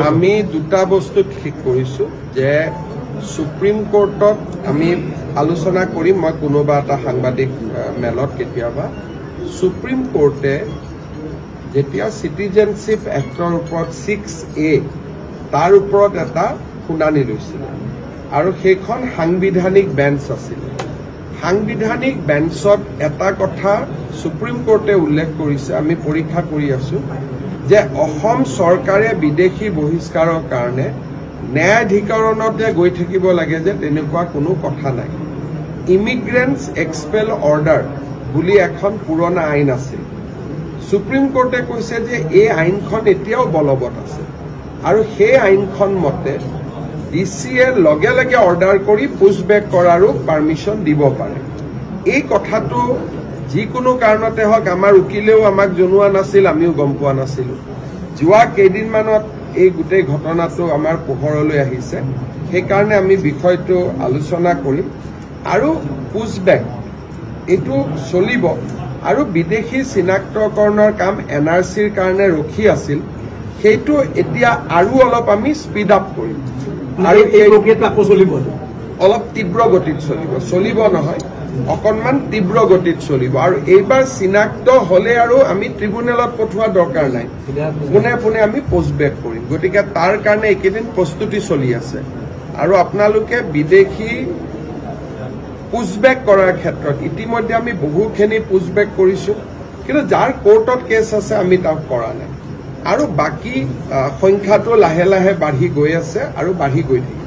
আমি দুটা বস্তু ঠিক কৰিছো যে সুপ্ৰিম কোৰ্টত আমি আলোচনা কৰিম মই কোনোবা এটা সাংবাদিক মেলত কেতিয়াবা সুপ্ৰিম কোৰ্টে যেতিয়া সিটিজেনশিপ এক্টৰ ওপৰত 6A তাৰ ওপৰত এটা শুনানি লৈছিল আৰু সেইখন সাংবিধানিক বেঞ্চ আছিল সাংবিধানিক বেঞ্চত এটা কথা সুপ্ৰিম কোৰ্টে উল্লেখ কৰিছে আমি পৰীক্ষা কৰি আছো যে অসম চৰকাৰে বিদেশী বহিষ্কাৰৰ কাৰণে ন্যায়াধিকৰণতে গৈ থাকিব লাগে যে তেনেকুৱা কোনো কথা নাই ইমিগ্ৰেন্টছ এক্সপেল অৰ্ডাৰ বুলি এখন পুৰণা আইন আছিল সুপ্ৰিম কোৰ্টে কৈছে যে এই আইনখন এতিয়াও বলবৎ আছে আৰু সেই আইনখন মতে ডিচিয়ে লগে লগে অৰ্ডাৰ কৰি পুশবেক কৰাৰো পাৰমিশন দিব পাৰে এই কথাটো যিকোনো কাৰণতে হক আমাৰ উকিলেও আমাক জনোৱা নাছিল আমিও গম পোৱা নাছিলো যোৱা কেইদিনমানত এই গোটেই ঘটনাটো আমাৰ পোহৰলৈ আহিছে সেইকাৰণে আমি বিষয়টো আলোচনা কৰিম আৰু পুশবেক এইটো চলিব আৰু বিদেশী চিনাক্তকৰণৰ কাম এনআৰচিৰ কাৰণে ৰখি আছিল সেইটো এতিয়া আৰু অলপ আমি স্পীড আপ কৰিম আৰু এই প্ৰক্ৰিয়াটো আকৌ চলিব অলপ তীব্ৰ গতিত চলিব নহয় অকণমান তীব্ৰ গতিত চলিব আৰু এইবাৰ চিনাক্ত হলে আৰু আমি ট্ৰিব্যুনেলত পঠোৱা দৰকাৰ নাই পুনে পুনে আমি পোষ্টবেক কৰিম গতিকে তাৰ কাৰণে এইকেইদিন প্ৰস্তুতি চলি আছে আৰু আপোনালোকে বিদেশী পুশবেক কৰাৰ ক্ষেত্ৰত ইতিমধ্যে আমি বহুখিনি পুশবেক কৰিছো কিন্তু যাৰ কোৰ্টত কেছ আছে আমি তাক কৰা নাই আৰু বাকী সংখ্যাটো লাহে লাহে বাঢ়ি গৈ আছে আৰু বাঢ়ি গৈ থাকিব